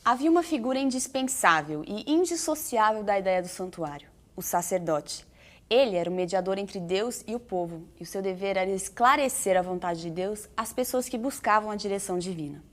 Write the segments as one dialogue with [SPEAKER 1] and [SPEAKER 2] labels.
[SPEAKER 1] Havia uma figura indispensável e indissociável da ideia do santuário, o sacerdote. Ele era o mediador entre Deus e o povo, e o seu dever era esclarecer a vontade de Deus às pessoas que buscavam a direção divina.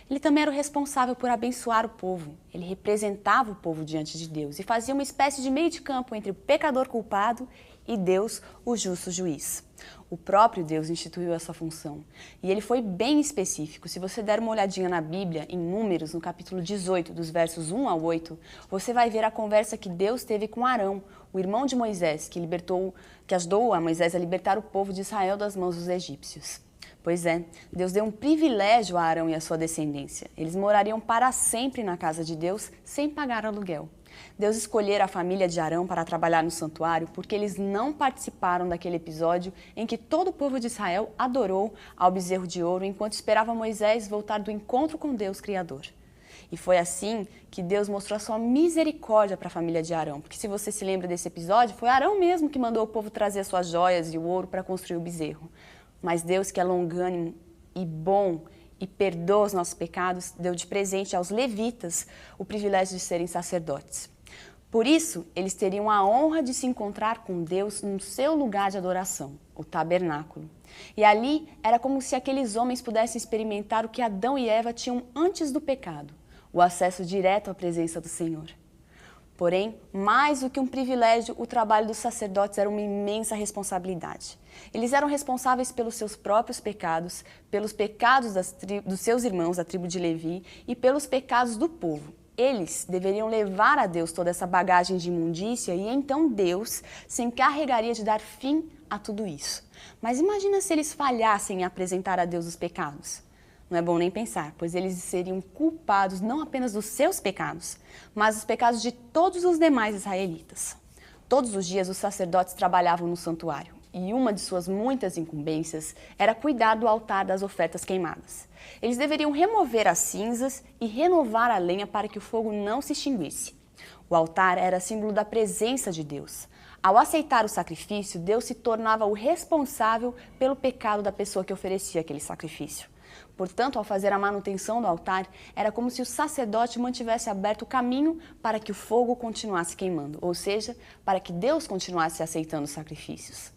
[SPEAKER 1] Ele também era o responsável por abençoar o povo. Ele representava o povo diante de Deus e fazia uma espécie de meio de campo entre o pecador culpado e Deus, o justo juiz. O próprio Deus instituiu essa função. E ele foi bem específico. Se você der uma olhadinha na Bíblia, em Números, no capítulo 18, dos versos 1 ao 8, você vai ver a conversa que Deus teve com Arão, o irmão de Moisés, que ajudou a Moisés a libertar o povo de Israel das mãos dos egípcios. Pois é, Deus deu um privilégio a Arão e a sua descendência. Eles morariam para sempre na casa de Deus, sem pagar aluguel. Deus escolhera a família de Arão para trabalhar no santuário porque eles não participaram daquele episódio em que todo o povo de Israel adorou ao bezerro de ouro enquanto esperava Moisés voltar do encontro com Deus Criador. E foi assim que Deus mostrou a sua misericórdia para a família de Arão, porque se você se lembra desse episódio, foi Arão mesmo que mandou o povo trazer as suas joias e o ouro para construir o bezerro. Mas Deus, que é longânimo e bom e perdoa os nossos pecados, deu de presente aos levitas o privilégio de serem sacerdotes. Por isso, eles teriam a honra de se encontrar com Deus no seu lugar de adoração, o tabernáculo. E ali era como se aqueles homens pudessem experimentar o que Adão e Eva tinham antes do pecado, o acesso direto à presença do Senhor. Porém, mais do que um privilégio, o trabalho dos sacerdotes era uma imensa responsabilidade. Eles eram responsáveis pelos seus próprios pecados, pelos pecados dos seus irmãos, da tribo de Levi, e pelos pecados do povo. Eles deveriam levar a Deus toda essa bagagem de imundícia e então Deus se encarregaria de dar fim a tudo isso. Mas imagina se eles falhassem em apresentar a Deus os pecados. Não é bom nem pensar, pois eles seriam culpados não apenas dos seus pecados, mas dos pecados de todos os demais israelitas. Todos os dias os sacerdotes trabalhavam no santuário e uma de suas muitas incumbências era cuidar do altar das ofertas queimadas. Eles deveriam remover as cinzas e renovar a lenha para que o fogo não se extinguisse. O altar era símbolo da presença de Deus. Ao aceitar o sacrifício, Deus se tornava o responsável pelo pecado da pessoa que oferecia aquele sacrifício. Portanto, ao fazer a manutenção do altar, era como se o sacerdote mantivesse aberto o caminho para que o fogo continuasse queimando, ou seja, para que Deus continuasse aceitando os sacrifícios.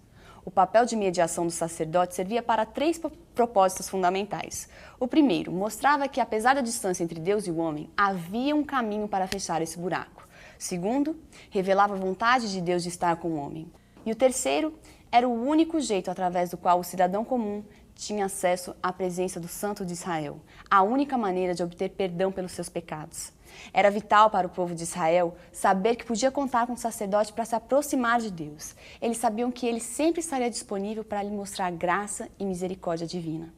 [SPEAKER 1] O papel de mediação do sacerdote servia para 3 propósitos fundamentais. O primeiro, mostrava que, apesar da distância entre Deus e o homem, havia um caminho para fechar esse buraco. Segundo, revelava a vontade de Deus de estar com o homem. E o terceiro, era o único jeito através do qual o cidadão comum tinha acesso à presença do Santo de Israel, a única maneira de obter perdão pelos seus pecados. Era vital para o povo de Israel saber que podia contar com o sacerdote para se aproximar de Deus. Eles sabiam que ele sempre estaria disponível para lhe mostrar graça e misericórdia divina.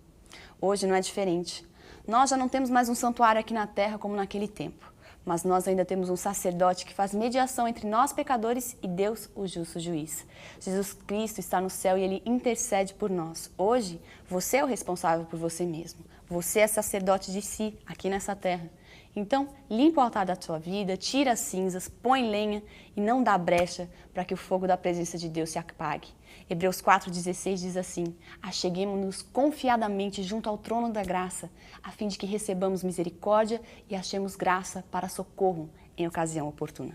[SPEAKER 1] Hoje não é diferente. Nós já não temos mais um santuário aqui na terra como naquele tempo, mas nós ainda temos um sacerdote que faz mediação entre nós pecadores e Deus, o justo juiz. Jesus Cristo está no céu e ele intercede por nós. Hoje, você é o responsável por você mesmo. Você é sacerdote de si, aqui nessa terra. Então, limpa o altar da sua vida, tira as cinzas, põe lenha e não dá brecha para que o fogo da presença de Deus se apague. Hebreus 4,16 diz assim: acheguemo-nos confiadamente junto ao trono da graça, a fim de que recebamos misericórdia e achemos graça para socorro em ocasião oportuna.